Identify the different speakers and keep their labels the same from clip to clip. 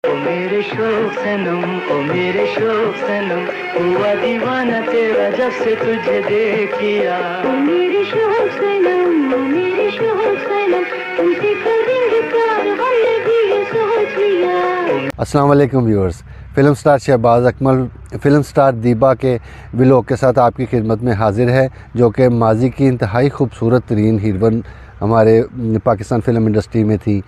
Speaker 1: ओ मेरे शौक सनम, ओ मेरे शौक सनम, हुआ दीवाना तेरा जब से तुझे देखिया। ओ मेरे शौक सनम, ओ मेरे शौक सनम, तुमसे करेंगे प्यार हमने भी ये सोच लिया।
Speaker 2: अस्सलाम वालेकुम viewers, film star Shahbaz Akmal film star Deeba के व्लॉग के साथ आपकी खिदमत में हाजिर है, जो कि माजी की इंतहाई खूबसूरत तरीन हीरोइन हमारे पाकिस्तान फ़िल्म इंडस्ट्री में थी।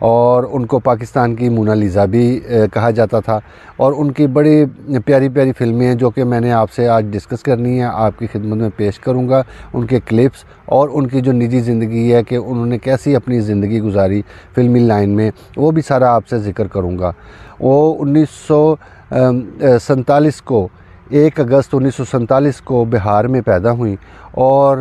Speaker 2: और उनको पाकिस्तान की मोनालिसा भी कहा जाता था। और उनकी बड़ी प्यारी प्यारी फ़िल्में हैं जो कि मैंने आपसे आज डिस्कस करनी है, आपकी खिदमत में पेश करूंगा उनके क्लिप्स और उनकी जो निजी ज़िंदगी है कि उन्होंने कैसी अपनी ज़िंदगी गुजारी फ़िल्मी लाइन में, वो भी सारा आपसे ज़िक्र करूंगा। वो 1947 को 1 अगस्त 1947 को बिहार में पैदा हुई और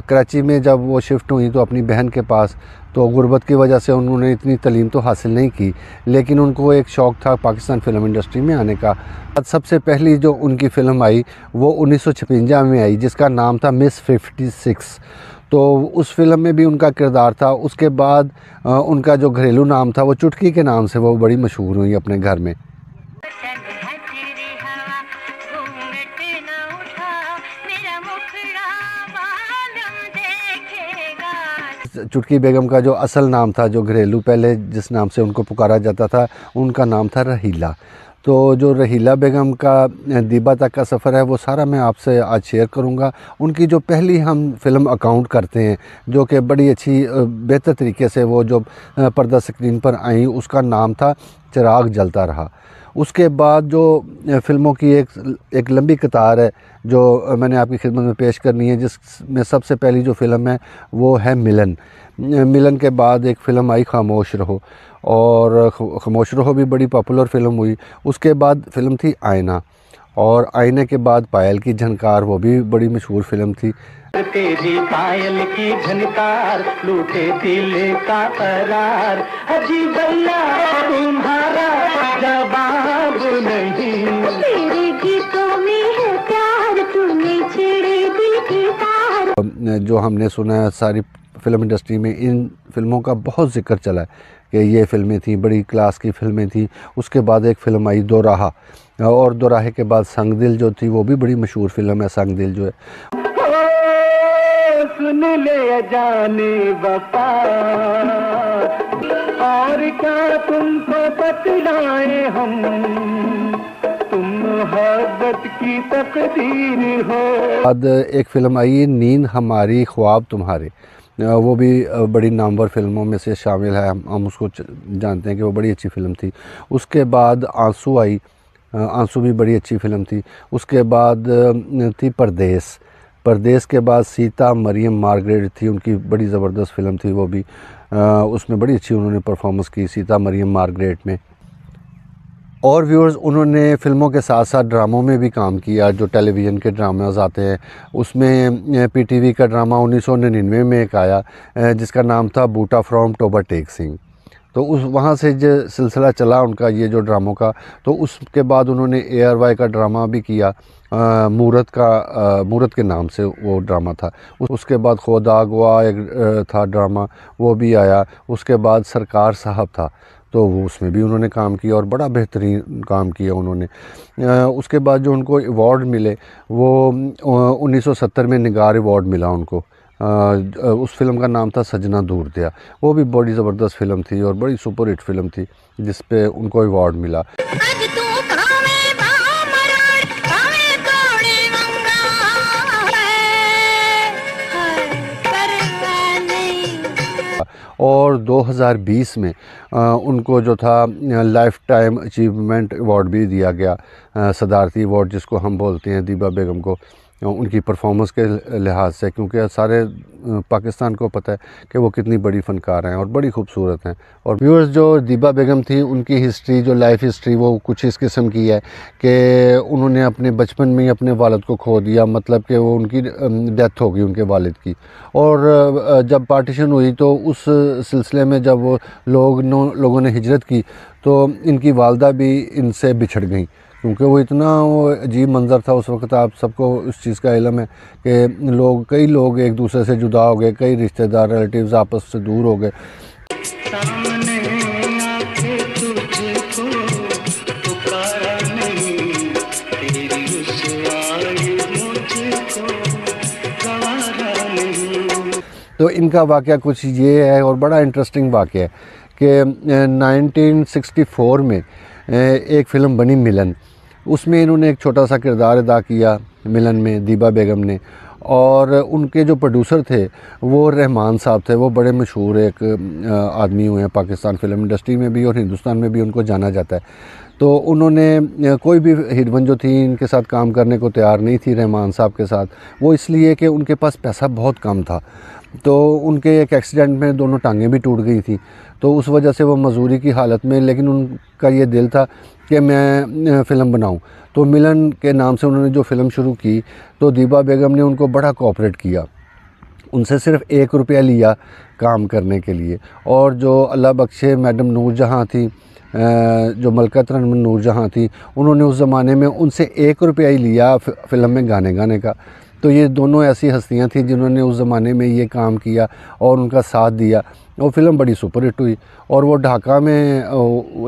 Speaker 2: कराची में जब वो शिफ्ट हुई तो अपनी बहन के पास, तो गुर्बत की वजह से उन्होंने इतनी तालीम तो हासिल नहीं की, लेकिन उनको एक शौक़ था पाकिस्तान फ़िल्म इंडस्ट्री में आने का। सबसे पहली जो उनकी फ़िल्म आई वो 1956 में आई, जिसका नाम था मिस 56। तो उस फिल्म में भी उनका किरदार था। उसके बाद उनका जो घरेलू नाम था वो चुटकी के नाम से वो बड़ी मशहूर हुई अपने घर में। चुटकी बेगम का जो असल नाम था, जो घरेलू पहले जिस नाम से उनको पुकारा जाता था, उनका नाम था रहीला। तो जो रहीला बेगम का दीबा तक का सफ़र है वो सारा मैं आपसे आज शेयर करूंगा। उनकी जो पहली हम फ़िल्म अकाउंट करते हैं, जो कि बड़ी अच्छी बेहतर तरीके से वो जो पर्दा स्क्रीन पर आई, उसका नाम था चिराग जलता रहा। उसके बाद जो फ़िल्मों की एक लंबी कतार है जो मैंने आपकी खिदमत में पेश करनी है, जिसमें सबसे पहली जो फ़िल्म है वो है मिलन। मिलन के बाद एक फ़िल्म आई खामोश रहो, और खामोश रहो भी बड़ी पॉपुलर फ़िल्म हुई। उसके बाद फ़िल्म थी आईना, और आईने के बाद पायल की झनकार, वो भी बड़ी मशहूर फ़िल्म थी।
Speaker 1: तेरी पायल की झनकार लूटे दिल का करार, अजीब तुम्हारा जवाब नहीं, तेरे गीतों में है प्यार, तूने छेड़े दिल की तार।
Speaker 2: जो हमने सुना है सारी फ़िल्म इंडस्ट्री में इन फ़िल्मों का बहुत ज़िक्र चला है कि ये फ़िल्में थी, बड़ी क्लास की फ़िल्में थी। उसके बाद एक फ़िल्म आई दोराहा, और दोराहे के बाद संग दिल जो थी वो भी बड़ी मशहूर फ़िल्म है। संग दिल जो है,
Speaker 1: सुन ले जाने वफा, और क्या तुमको बतलाए हम, तुम मोहब्बत की तकदीर हो।
Speaker 2: बाद एक फ़िल्म आई नींद हमारी ख्वाब तुम्हारे, वो भी बड़ी नामवर फ़िल्मों में से शामिल है। हम उसको जानते हैं कि वो बड़ी अच्छी फ़िल्म थी। उसके बाद आंसू आई, आंसू भी बड़ी अच्छी फ़िल्म थी। उसके बाद थी परदेस। परदेस के बाद सीता मरियम मार्गरेट थी, उनकी बड़ी ज़बरदस्त फ़िल्म थी वो भी। उसमें बड़ी अच्छी उन्होंने परफॉर्मेंस की सीता मरियम मार्गरेट में। और व्यूअर्स, उन्होंने फ़िल्मों के साथ साथ ड्रामों में भी काम किया, जो टेलीविज़न के ड्रामाज आते हैं। उसमें पीटीवी का ड्रामा 1999 में एक आया जिसका नाम था बूटा फ्रॉम टोबा टेक सिंह। तो उस वहाँ से जो सिलसिला चला उनका ये जो ड्रामों का, तो उसके बाद उन्होंने ARY का ड्रामा भी किया, मूरत के नाम से वो ड्रामा था। उसके बाद खुदा गवा एक था ड्रामा, वो भी आया। उसके बाद सरकार साहब था, तो वो उसमें भी उन्होंने काम किया और बड़ा बेहतरीन काम किया उन्होंने। उसके बाद जो उनको अवार्ड मिले वो 1970 में निगार अवार्ड मिला उनको। उस फ़िल्म का नाम था सजना दूर दिया, वो भी बड़ी ज़बरदस्त फ़िल्म थी और बड़ी सुपर हिट फ़िल्म थी जिस पे उनको अवार्ड मिला। और 2020 में उनको जो था लाइफ टाइम अचीवमेंट अवार्ड भी दिया गया, सदारती अवार्ड जिसको हम बोलते हैं दीबा बेगम को, उनकी परफॉर्मेंस के लिहाज से, क्योंकि सारे पाकिस्तान को पता है कि वो कितनी बड़ी फ़नकार हैं और बड़ी खूबसूरत हैं। और व्यूअर्स, जो दीबा बेगम थी उनकी हिस्ट्री, जो लाइफ हिस्ट्री, वो कुछ इस किस्म की है कि उन्होंने अपने बचपन में ही अपने वालिद को खो दिया, मतलब कि वो उनकी डेथ हो गई उनके वालिद की। और जब पार्टीशन हुई तो उस सिलसिले में जब वो लोगों ने हिजरत की तो इनकी वालदा भी इनसे बिछड़ गई, क्योंकि वो इतना वो अजीब मंज़र था उस वक़्त। आप सबको उस चीज़ का इल्म है कि कई लोग एक दूसरे से जुदा हो गए, कई रिश्तेदार रिलेटिव्स आपस से दूर हो गए। तो इनका वाक़या कुछ ये है और बड़ा इंटरेस्टिंग वाक़या है कि 1964 में एक फ़िल्म बनी मिलन, उसमें इन्होंने एक छोटा सा किरदार अदा किया मिलन में, दीबा बेगम ने। और उनके जो प्रोड्यूसर थे वो रहमान साहब थे, वो बड़े मशहूर एक आदमी हुए हैं पाकिस्तान फ़िल्म इंडस्ट्री में भी और हिंदुस्तान में भी उनको जाना जाता है। तो उन्होंने कोई भी हीरोइन जो थी इनके साथ काम करने को तैयार नहीं थी रहमान साहब के साथ, वो इसलिए कि उनके पास पैसा बहुत कम था। तो उनके एक एक्सीडेंट में दोनों टांगें भी टूट गई थी, तो उस वजह से वो मजदूरी की हालत में, लेकिन उनका ये दिल था कि मैं फ़िल्म बनाऊं। तो मिलन के नाम से उन्होंने जो फ़िल्म शुरू की, तो दीबा बेगम ने उनको बड़ा कोऑपरेट किया, उनसे सिर्फ़ 1 रुपया लिया काम करने के लिए। और जो अल्लाह बख्शे मैडम नूरजहाँ थी, जो मलकत रनमन नूरजहाँ थी, उन्होंने उस ज़माने में उनसे 1 रुपया ही लिया फ़िल्म में गाने गाने का। तो ये दोनों ऐसी हस्तियां थीं जिन्होंने उस ज़माने में ये काम किया और उनका साथ दिया। वो फ़िल्म बड़ी सुपरहिट हुई और वो ढाका में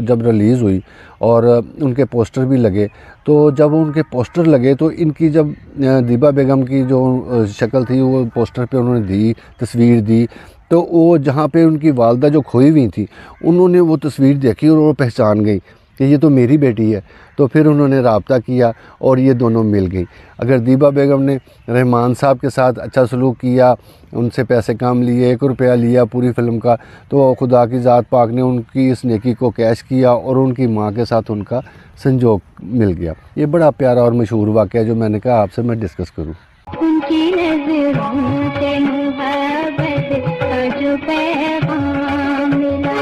Speaker 2: जब रिलीज़ हुई और उनके पोस्टर भी लगे, तो जब उनके पोस्टर लगे तो इनकी जब दीबा बेगम की जो शक्ल थी वो पोस्टर पे उन्होंने दी, तस्वीर दी, तो वो जहाँ पे उनकी वालदा जो खोई हुई थी उन्होंने वो तस्वीर देखी और वो पहचान गई कि ये तो मेरी बेटी है। तो फिर उन्होंने राब्ता किया और ये दोनों मिल गई। अगर दीबा बेगम ने रहमान साहब के साथ अच्छा सलूक किया, उनसे पैसे कम लिए, 1 रुपया लिया पूरी फ़िल्म का, तो खुदा की ज़ात पाक ने उनकी इस नेकी को कैश किया और उनकी माँ के साथ उनका संजोग मिल गया। ये बड़ा प्यारा और मशहूर वाक़या जो मैंने कहा आपसे मैं डिस्कस करूँ।
Speaker 1: उनकी नज़रों से मुहब्बत का जो पैगाम मिला,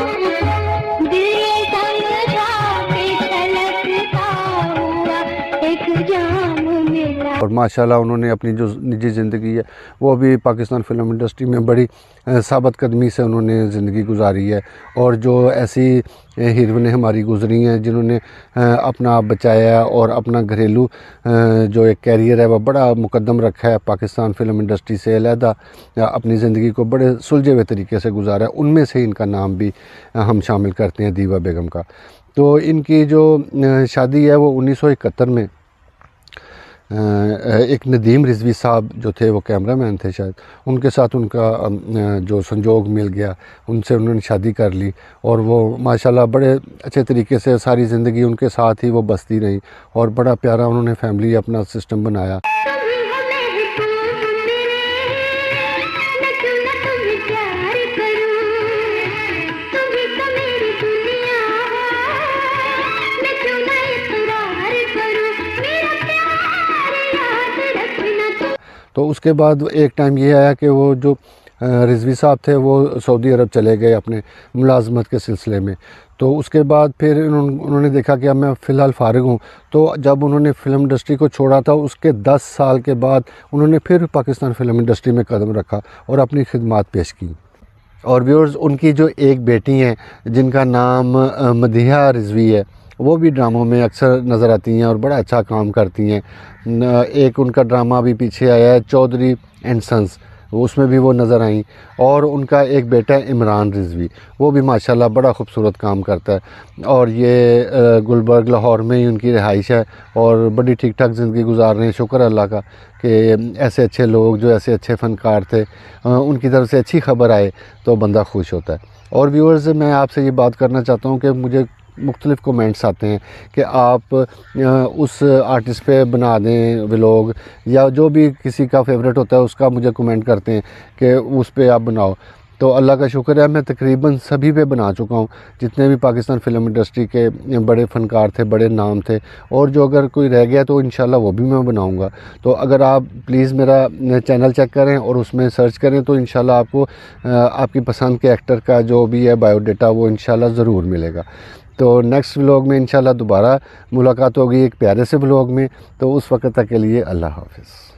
Speaker 1: दिल ये समझा के छलकता हुआ एक जाम मिला।
Speaker 2: और माशाल्लाह उन्होंने अपनी जो निजी ज़िंदगी है वो भी पाकिस्तान फ़िल्म इंडस्ट्री में बड़ी साबित कदमी से उन्होंने ज़िंदगी गुजारी है। और जो ऐसी हीरोइनें हमारी गुजरी हैं जिन्होंने अपना आप बचाया और अपना घरेलू जो एक कैरियर है वह बड़ा मुकद्दम रखा है, पाकिस्तान फ़िल्म इंडस्ट्री से अलहदा अपनी ज़िंदगी को बड़े सुलझे हुए तरीके से गुजारा है, उनमें से इनका नाम भी हम शामिल करते हैं, दीबा बेगम का। तो इनकी जो शादी है वो 1971 में एक नदीम रिजवी साहब जो थे, वो कैमरामैन थे शायद, उनके साथ उनका जो संजोग मिल गया, उनसे उन्होंने शादी कर ली और वो माशाल्लाह बड़े अच्छे तरीके से सारी ज़िंदगी उनके साथ ही वो बसती रही और बड़ा प्यारा उन्होंने फैमिली अपना सिस्टम बनाया। तो उसके बाद एक टाइम ये आया कि वो जो रिजवी साहब थे वो सऊदी अरब चले गए अपने मुलाजमत के सिलसिले में। तो उसके बाद फिर उन्होंने देखा कि अब मैं फ़िलहाल फ़ारिग हूँ। तो जब उन्होंने फ़िल्म इंडस्ट्री को छोड़ा था उसके 10 साल के बाद उन्होंने फिर पाकिस्तान फ़िल्म इंडस्ट्री में कदम रखा और अपनी खिदमत पेश की। और व्यूअर्स, उनकी जो एक बेटी हैं जिनका नाम मदीहा रिजवी है, वो भी ड्रामों में अक्सर नज़र आती हैं और बड़ा अच्छा काम करती हैं। एक उनका ड्रामा भी पीछे आया है चौधरी एंड सन्स, उसमें भी वो नज़र आई। और उनका एक बेटा है इमरान रिजवी, वो भी माशाल्लाह बड़ा खूबसूरत काम करता है और ये गुलबर्ग लाहौर में ही उनकी रिहाइश है और बड़ी ठीक ठाक ज़िंदगी गुजार रहे हैं। शुक्र अल्लाह का कि ऐसे अच्छे लोग जो ऐसे अच्छे फ़नकार थे उनकी तरफ से अच्छी खबर आए तो बंदा खुश होता है। और व्यूअर्स, मैं आपसे ये बात करना चाहता हूँ कि मुझे मुख्तलिफ़ कमेंट्स आते हैं कि आप उस आर्टिस्ट पे बना दें व्लॉग, या जो भी किसी का फेवरेट होता है उसका मुझे कमेंट करते हैं कि उस पे आप बनाओ। तो अल्लाह का शुक्र है मैं तकरीबन सभी पे बना चुका हूँ, जितने भी पाकिस्तान फ़िल्म इंडस्ट्री के बड़े फ़नकार थे, बड़े नाम थे, और जो अगर कोई रह गया तो इंशाल्लाह वो भी मैं बनाऊँगा। तो अगर आप प्लीज़ मेरा चैनल चेक करें और उसमें सर्च करें तो इंशाल्लाह आपको आपकी पसंद के एक्टर का जो भी है बायोडाटा वो इंशाल्लाह ज़रूर मिलेगा। तो नेक्स्ट व्लॉग में इंशाल्लाह दोबारा मुलाकात होगी एक प्यारे से व्लॉग में। तो उस वक्त तक के लिए अल्लाह हाफ़िज़।